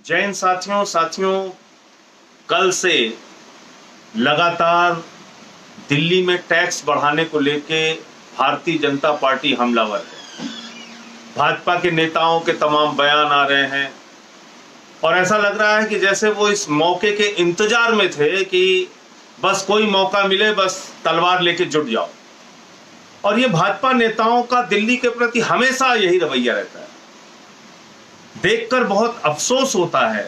जय हिंद साथियों, कल से लगातार दिल्ली में टैक्स बढ़ाने को लेके भारतीय जनता पार्टी हमलावर है। भाजपा के नेताओं के तमाम बयान आ रहे हैं और ऐसा लग रहा है कि जैसे वो इस मौके के इंतजार में थे कि बस कोई मौका मिले, बस तलवार लेके जुट जाओ। और ये भाजपा नेताओं का दिल्ली के प्रति हमेशा यही रवैया रहता है। देखकर बहुत अफसोस होता है,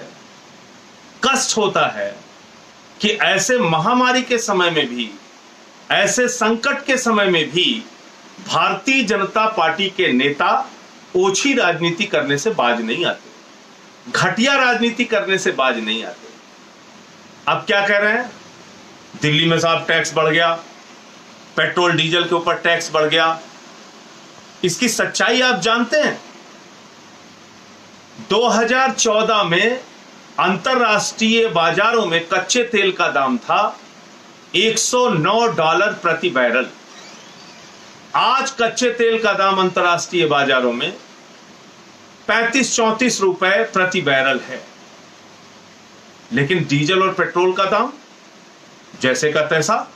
कष्ट होता है कि ऐसे महामारी के समय में भी, ऐसे संकट के समय में भी भारतीय जनता पार्टी के नेता ओछी राजनीति करने से बाज नहीं आते, घटिया राजनीति करने से बाज नहीं आते। अब क्या कह रहे हैं? दिल्ली में साहब टैक्स बढ़ गया, पेट्रोल डीजल के ऊपर टैक्स बढ़ गया। इसकी सच्चाई आप जानते हैं? 2014 में अंतरराष्ट्रीय बाजारों में कच्चे तेल का दाम था $109 प्रति बैरल। आज कच्चे तेल का दाम अंतरराष्ट्रीय बाजारों में 35-34 रुपए प्रति बैरल है। लेकिन डीजल और पेट्रोल का दाम जैसे का तैसा,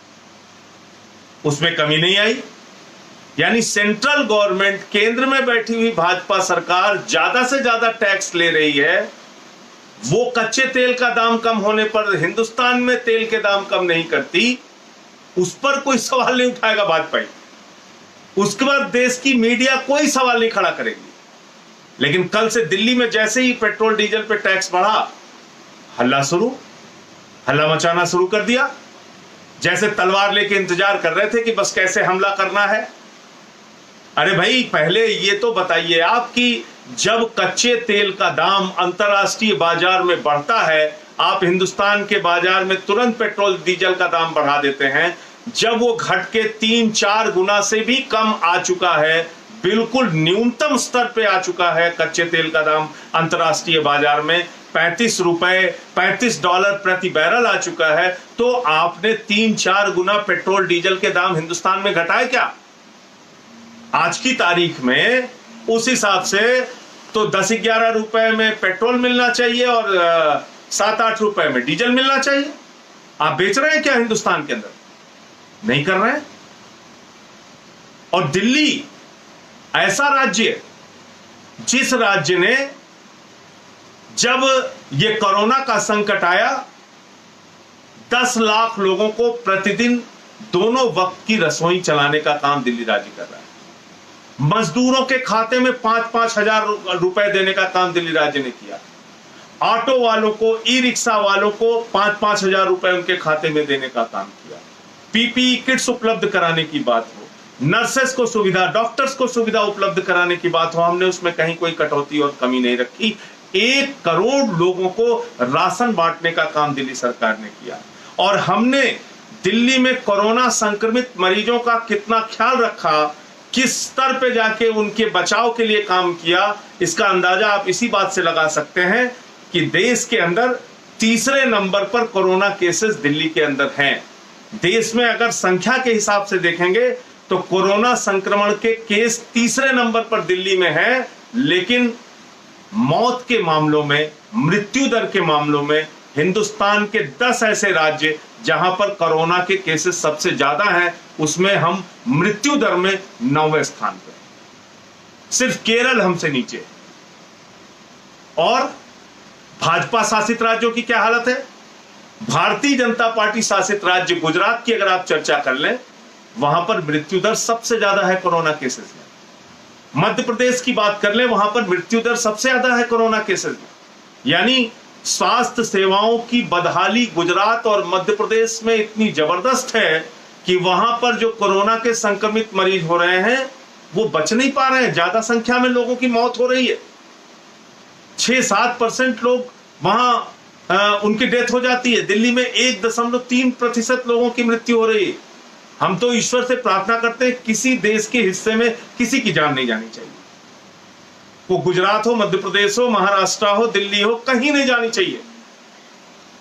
उसमें कमी नहीं आई। यानी सेंट्रल गवर्नमेंट, केंद्र में बैठी हुई भाजपा सरकार ज्यादा से ज्यादा टैक्स ले रही है। वो कच्चे तेल का दाम कम होने पर हिंदुस्तान में तेल के दाम कम नहीं करती, उस पर कोई सवाल नहीं उठाएगा भाजपा। उसके बाद देश की मीडिया कोई सवाल नहीं खड़ा करेगी। लेकिन कल से दिल्ली में जैसे ही पेट्रोल डीजल पे टैक्स बढ़ा, हल्ला मचाना शुरू कर दिया। जैसे तलवार लेके इंतजार कर रहे थे कि बस कैसे हमला करना है। अरे भाई, पहले ये तो बताइए आप कि जब कच्चे तेल का दाम अंतरराष्ट्रीय बाजार में बढ़ता है, आप हिंदुस्तान के बाजार में तुरंत पेट्रोल डीजल का दाम बढ़ा देते हैं। जब वो घट के 3-4 गुना से भी कम आ चुका है, बिल्कुल न्यूनतम स्तर पे आ चुका है कच्चे तेल का दाम अंतरराष्ट्रीय बाजार में, $35 प्रति बैरल आ चुका है, तो आपने 3-4 गुना पेट्रोल डीजल के दाम हिंदुस्तान में घटाए क्या? आज की तारीख में उस हिसाब से तो 10-11 रुपए में पेट्रोल मिलना चाहिए और 7-8 रुपए में डीजल मिलना चाहिए। आप बेच रहे हैं क्या हिंदुस्तान के अंदर? नहीं कर रहे हैं। और दिल्ली ऐसा राज्य, जिस राज्य ने जब ये कोरोना का संकट आया, 10 लाख लोगों को प्रतिदिन दोनों वक्त की रसोई चलाने का काम दिल्ली राज्य कर रहा है। मजदूरों के खाते में 5-5 हजार रुपए देने का काम दिल्ली राज्य ने किया। ऑटो वालों को, ई रिक्शा वालों को 5-5 हजार रुपए उनके खाते में देने का काम किया। पीपीई किट्स उपलब्ध कराने की बात हो, नर्सेस को सुविधा, डॉक्टर्स को सुविधा उपलब्ध कराने की बात हो, हमने उसमें कहीं कोई कटौती और कमी नहीं रखी। 1 करोड़ लोगों को राशन बांटने का काम दिल्ली सरकार ने किया। और हमने दिल्ली में कोरोना संक्रमित मरीजों का कितना ख्याल रखा, किस स्तर पे जाके उनके बचाव के लिए काम किया, इसका अंदाजा आप इसी बात से लगा सकते हैं कि देश के अंदर तीसरे नंबर पर कोरोना केसेस दिल्ली के अंदर हैं। देश में अगर संख्या के हिसाब से देखेंगे तो कोरोना संक्रमण के केस तीसरे नंबर पर दिल्ली में है। लेकिन मौत के मामलों में, मृत्यु दर के मामलों में हिंदुस्तान के 10 ऐसे राज्य जहां पर कोरोना के केसेस सबसे ज्यादा हैं, उसमें हम मृत्यु दर में 9वें स्थान पर। सिर्फ केरल हमसे नीचे। और भाजपा शासित राज्यों की क्या हालत है? भारतीय जनता पार्टी शासित राज्य गुजरात की अगर आप चर्चा कर लें, वहां पर मृत्यु दर सबसे ज्यादा है कोरोना केसेस में। मध्य प्रदेश की बात कर लें, वहां पर मृत्यु दर सबसे ज्यादा है कोरोना केसेस में। यानी स्वास्थ्य सेवाओं की बदहाली गुजरात और मध्य प्रदेश में इतनी जबरदस्त है कि वहां पर जो कोरोना के संक्रमित मरीज हो रहे हैं वो बच नहीं पा रहे हैं। ज्यादा संख्या में लोगों की मौत हो रही है। 6-7% लोग वहां उनकी डेथ हो जाती है। दिल्ली में 1.3% लोगों की मृत्यु हो रही है। हम तो ईश्वर से प्रार्थना करते हैं किसी देश के हिस्से में किसी की जान नहीं जानी चाहिए। वो गुजरात हो, मध्य प्रदेश हो, महाराष्ट्र हो, दिल्ली हो, कहीं नहीं जानी चाहिए।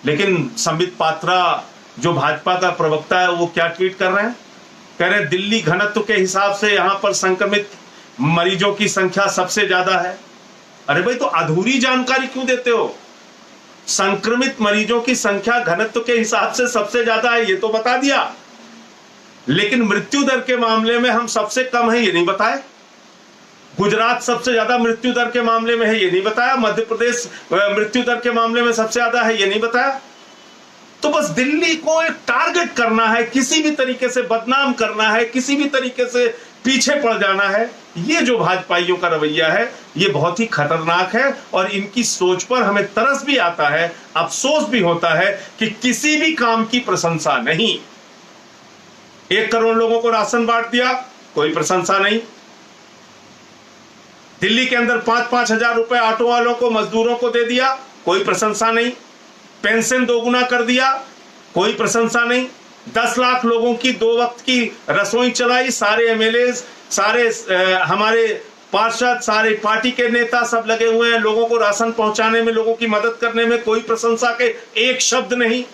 लेकिन संबित पात्रा जो भाजपा का प्रवक्ता है, वो क्या ट्वीट कर रहे हैं? कह रहे हैं दिल्ली घनत्व के हिसाब से यहां पर संक्रमित मरीजों की संख्या सबसे ज्यादा है। अरे भाई, तो अधूरी जानकारी क्यों देते हो? संक्रमित मरीजों की संख्या घनत्व के हिसाब से सबसे ज्यादा है, ये तो बता दिया, लेकिन मृत्यु दर के मामले में हम सबसे कम है, ये नहीं बताए। गुजरात सबसे ज्यादा मृत्यु दर के मामले में है, ये नहीं बताया। मध्य प्रदेश मृत्यु दर के मामले में सबसे ज्यादा है, ये नहीं बताया। तो बस दिल्ली को एक टारगेट करना है, किसी भी तरीके से बदनाम करना है, किसी भी तरीके से पीछे पड़ जाना है। ये जो भाजपाइयों का रवैया है, ये बहुत ही खतरनाक है और इनकी सोच पर हमें तरस भी आता है, अफसोस भी होता है कि किसी भी काम की प्रशंसा नहीं। 1 करोड़ लोगों को राशन बांट दिया, कोई प्रशंसा नहीं। दिल्ली के अंदर 5-5 हजार रुपए ऑटो वालों को, मजदूरों को दे दिया, कोई प्रशंसा नहीं। पेंशन 2 गुना कर दिया, कोई प्रशंसा नहीं। 10 लाख लोगों की 2 वक्त की रसोई चलाई, सारे एमएलए, सारे हमारे पार्षद, सारे पार्टी के नेता सब लगे हुए हैं लोगों को राशन पहुंचाने में, लोगों की मदद करने में, कोई प्रशंसा के एक शब्द नहीं।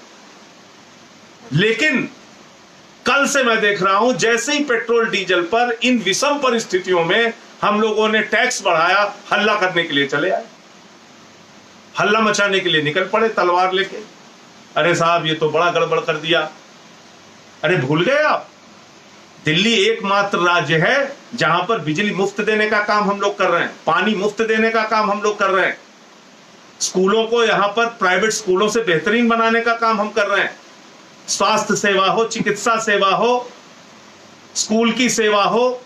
लेकिन कल से मैं देख रहा हूं, जैसे ही पेट्रोल डीजल पर इन विषम परिस्थितियों में हम लोगों ने टैक्स बढ़ाया, हल्ला करने के लिए चले आए, हल्ला मचाने के लिए निकल पड़े तलवार लेके। अरे साहब, ये तो बड़ा गड़बड़ कर दिया। अरे भूल गए आप, दिल्ली एकमात्र राज्य है जहां पर बिजली मुफ्त देने का काम हम लोग कर रहे हैं, पानी मुफ्त देने का काम हम लोग कर रहे हैं, स्कूलों को यहां पर प्राइवेट स्कूलों से बेहतरीन बनाने का काम हम कर रहे हैं। स्वास्थ्य सेवा हो, चिकित्सा सेवा हो, स्कूल की सेवा हो,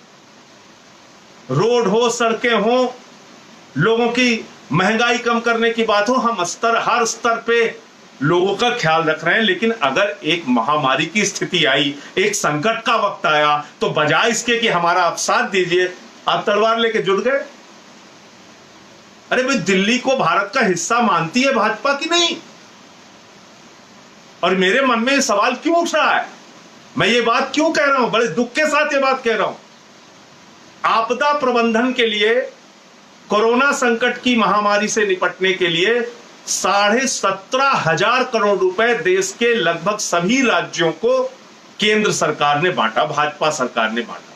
रोड हो, सड़कें हो, लोगों की महंगाई कम करने की बात हो, हम हर स्तर पे लोगों का ख्याल रख रहे हैं। लेकिन अगर एक महामारी की स्थिति आई, एक संकट का वक्त आया, तो बजाय इसके कि हमारा आप साथ दीजिए, आप तलवार लेके जुट गए। अरे भाई, दिल्ली को भारत का हिस्सा मानती है भाजपा की नहीं? और मेरे मन में ये सवाल क्यों उठ रहा है, मैं ये बात क्यों कह रहा हूं, बड़े दुख के साथ ये बात कह रहा हूं। आपदा प्रबंधन के लिए, कोरोना संकट की महामारी से निपटने के लिए 17,500 करोड़ रुपए देश के लगभग सभी राज्यों को केंद्र सरकार ने बांटा, भाजपा सरकार ने बांटा।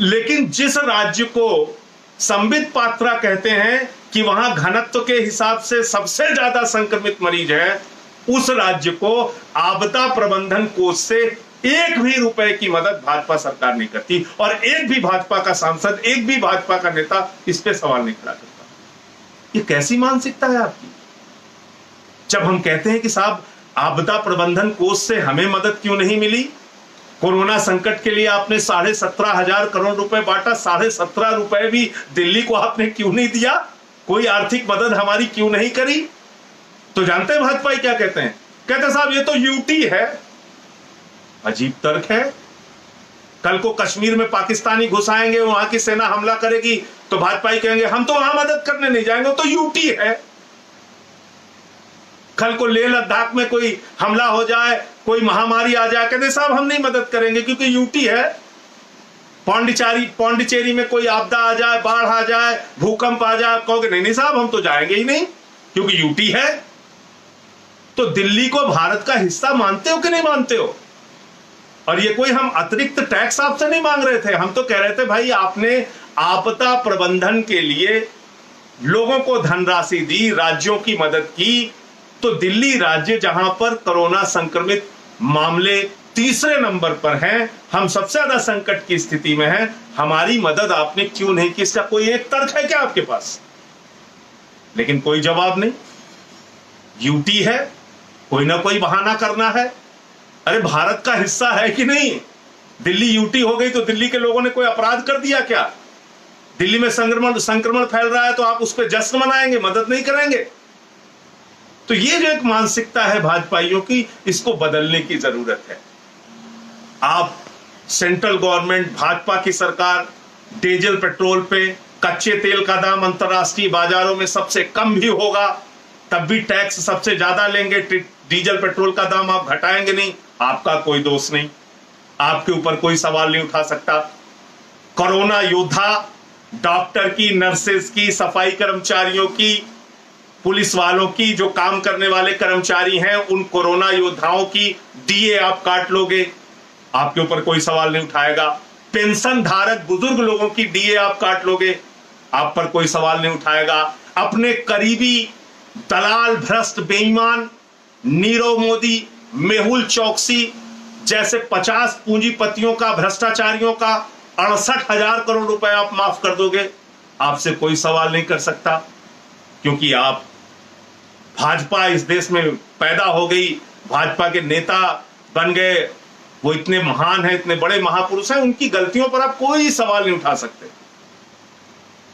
लेकिन जिस राज्य को संबित पात्रा कहते हैं कि वहां घनत्व के हिसाब से सबसे ज्यादा संक्रमित मरीज है, उस राज्य को आपदा प्रबंधन कोष से 1 भी रुपए की मदद भाजपा सरकार नहीं करती, और एक भी भाजपा का सांसद, एक भी भाजपा का नेता इस पे सवाल नहीं खड़ा करता। ये कैसी मानसिकता है आपकी? जब हम कहते हैं कि साहब आपदा प्रबंधन कोष से हमें मदद क्यों नहीं मिली, कोरोना संकट के लिए आपने 17,500 करोड़ रुपए बांटा, 17.5 रुपए भी दिल्ली को आपने क्यों नहीं दिया, कोई आर्थिक मदद हमारी क्यों नहीं करी? तो जानते हैं भाजपा क्या कहते हैं? कहते साहब ये तो यूटी है। अजीब तर्क है। कल को कश्मीर में पाकिस्तानी घुस आएंगे, वहां की सेना हमला करेगी, तो भाजपाई कहेंगे हम तो वहां मदद करने नहीं जाएंगे, तो यूटी है। कल को लेह लद्दाख में कोई हमला हो जाए, कोई महामारी आ जाए, कहते साहब हम नहीं मदद करेंगे क्योंकि यूटी है। पौंडीचेरी में कोई आपदा आ जाए, बाढ़ आ जाए, भूकंप आ जाए, कहोगे नहीं नहीं साहब हम तो जाएंगे ही नहीं क्योंकि यूटी है। तो दिल्ली को भारत का हिस्सा मानते हो कि नहीं मानते हो? और ये कोई हम अतिरिक्त टैक्स आपसे नहीं मांग रहे थे, हम तो कह रहे थे भाई आपने आपदा प्रबंधन के लिए लोगों को धनराशि दी, राज्यों की मदद की, तो दिल्ली राज्य जहां पर कोरोना संक्रमित मामले तीसरे नंबर पर हैं, हम सबसे ज्यादा संकट की स्थिति में हैं, हमारी मदद आपने क्यों नहीं की? इसका कोई एक तर्क है क्या आपके पास? लेकिन कोई जवाब नहीं। यूटी है, कोई ना कोई बहाना करना है। अरे भारत का हिस्सा है कि नहीं? दिल्ली यूटी हो गई तो दिल्ली के लोगों ने कोई अपराध कर दिया क्या? दिल्ली में संक्रमण फैल रहा है तो आप उस पर जश्न मनाएंगे, मदद नहीं करेंगे? तो ये जो एक मानसिकता है भाजपाइयों की, इसको बदलने की जरूरत है। आप सेंट्रल गवर्नमेंट, भाजपा की सरकार डीजल पेट्रोल पे, कच्चे तेल का दाम अंतरराष्ट्रीय बाजारों में सबसे कम भी होगा, तब भी टैक्स सबसे ज्यादा लेंगे, डीजल पेट्रोल का दाम आप घटाएंगे नहीं, आपका कोई दोष नहीं, आपके ऊपर कोई सवाल नहीं उठा सकता। कोरोना योद्धा, डॉक्टर की, नर्सेस की, सफाई कर्मचारियों की, पुलिस वालों की, जो काम करने वाले कर्मचारी हैं, उन कोरोना योद्धाओं की डीए आप काट लोगे, आपके ऊपर कोई सवाल नहीं उठाएगा। पेंशन धारक बुजुर्ग लोगों की डीए आप काट लोगे, आप पर कोई सवाल नहीं उठाएगा। अपने करीबी दलाल, भ्रष्ट, बेईमान नीरव मोदी, मेहुल चौकसी जैसे 50 पूंजीपतियों का, भ्रष्टाचारियों का 68,000 करोड़ रुपए आप माफ कर दोगे, आपसे कोई सवाल नहीं कर सकता, क्योंकि आप भाजपा इस देश में पैदा हो गई, भाजपा के नेता बन गए, वो इतने महान हैं, इतने बड़े महापुरुष हैं, उनकी गलतियों पर आप कोई सवाल नहीं उठा सकते।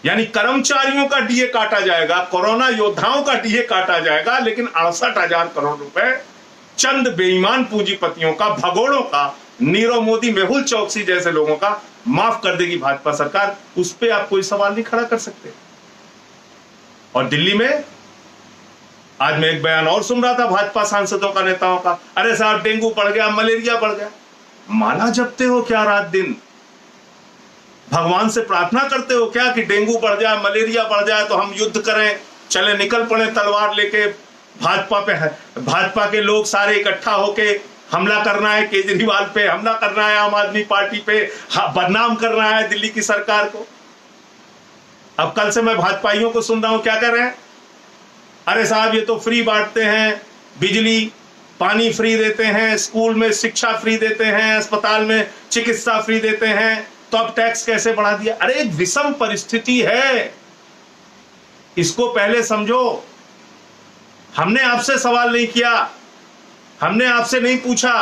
यानी कर्मचारियों का डीए काटा जाएगा, कोरोना योद्धाओं का डीए काटा जाएगा, लेकिन 68,000 करोड़ रुपए चंद बेईमान पूंजीपतियों का, भगोड़ों का, नीरव मोदी, मेहुल चौकसी जैसे लोगों का माफ कर देगी भाजपा सरकार। उस पर आप कोई सवाल नहीं खड़ा कर सकते। और दिल्ली में आज मैं एक बयान और सुन रहा था भाजपा सांसदों का, नेताओं का, अरे साहब डेंगू बढ़ गया, मलेरिया बढ़ गया। माला जपते हो क्या रात दिन? भगवान से प्रार्थना करते हो क्या कि डेंगू बढ़ जाए, मलेरिया बढ़ जाए तो हम युद्ध करें, चले निकल पड़े तलवार लेके, भाजपा के लोग सारे इकट्ठा होके हमला करना है केजरीवाल पे, हमला करना है आम आदमी पार्टी पे, बदनाम करना है दिल्ली की सरकार को। अब कल से मैं भाजपाइयों को सुन रहा हूं, क्या कर रहे हैं? अरे साहब ये तो फ्री बांटते हैं, बिजली पानी फ्री देते हैं, स्कूल में शिक्षा फ्री देते हैं, अस्पताल में चिकित्सा फ्री देते हैं, तो अब टैक्स कैसे बढ़ा दिया? अरे एक विषम परिस्थिति है, इसको पहले समझो। हमने आपसे सवाल नहीं किया, हमने आपसे नहीं पूछा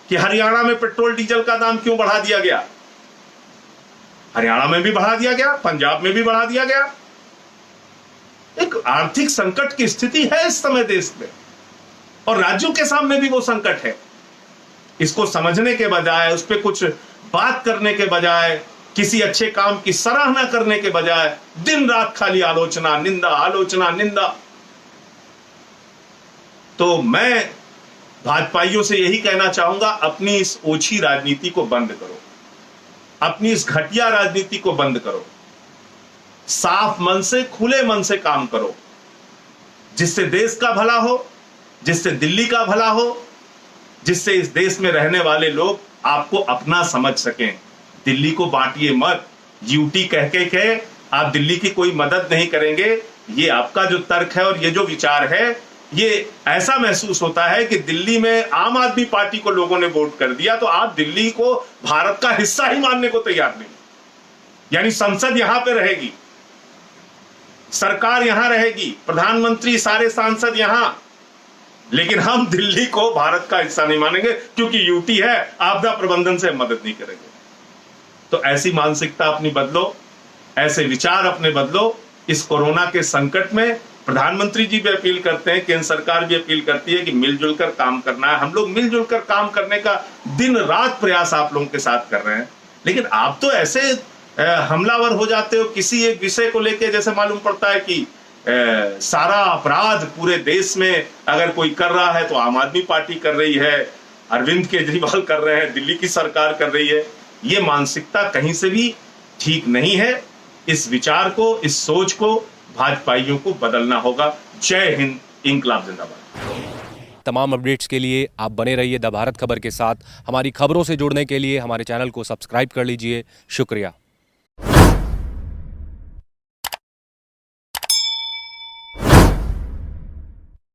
कि हरियाणा में पेट्रोल डीजल का दाम क्यों बढ़ा दिया गया। हरियाणा में भी बढ़ा दिया गया, पंजाब में भी बढ़ा दिया गया। एक आर्थिक संकट की स्थिति है इस समय देश में, और राज्यों के सामने भी वो संकट है। इसको समझने के बजाय, उस पर कुछ बात करने के बजाय, किसी अच्छे काम की सराहना करने के बजाय दिन रात खाली आलोचना, निंदा, आलोचना, निंदा। तो मैं भाजपाइयों से यही कहना चाहूंगा, अपनी इस ओछी राजनीति को बंद करो, अपनी इस घटिया राजनीति को बंद करो, साफ मन से, खुले मन से काम करो, जिससे देश का भला हो, जिससे दिल्ली का भला हो, जिससे इस देश में रहने वाले लोग आपको अपना समझ सकें। दिल्ली को बांटिए मत, यूटी कह के आप दिल्ली की कोई मदद नहीं करेंगे। ये आपका जो तर्क है और ये जो विचार है, ये ऐसा महसूस होता है कि दिल्ली में आम आदमी पार्टी को लोगों ने वोट कर दिया तो आप दिल्ली को भारत का हिस्सा ही मानने को तैयार नहीं। यानी संसद यहां पे रहेगी, सरकार यहां रहेगी, प्रधानमंत्री, सारे सांसद यहां, लेकिन हम दिल्ली को भारत का हिस्सा नहीं मानेंगे क्योंकि यूटी है, आपदा प्रबंधन से मदद नहीं करेंगे। तो ऐसी मानसिकता अपनी बदलो, ऐसे विचार अपने बदलो। इस कोरोना के संकट में प्रधानमंत्री जी भी अपील करते हैं, केंद्र सरकार भी अपील करती है कि मिलजुल कर काम करना है। हम लोग मिलजुल कर काम करने का दिन रात प्रयास आप लोगों के साथ कर रहे हैं, लेकिन आप तो ऐसे हमलावर हो जाते हो किसी एक विषय को लेके, जैसे मालूम पड़ता है कि सारा अपराध पूरे देश में अगर कोई कर रहा है तो आम आदमी पार्टी कर रही है, अरविंद केजरीवाल कर रहे हैं, दिल्ली की सरकार कर रही है। ये मानसिकता कहीं से भी ठीक नहीं है। इस विचार को, इस सोच को भाजपाइयों को बदलना होगा। जय हिंद, इंकलाब जिंदाबाद। तमाम अपडेट्स के लिए आप बने रहिए द भारत खबर के साथ। हमारी खबरों से जुड़ने के लिए हमारे चैनल को सब्सक्राइब कर लीजिए। शुक्रिया।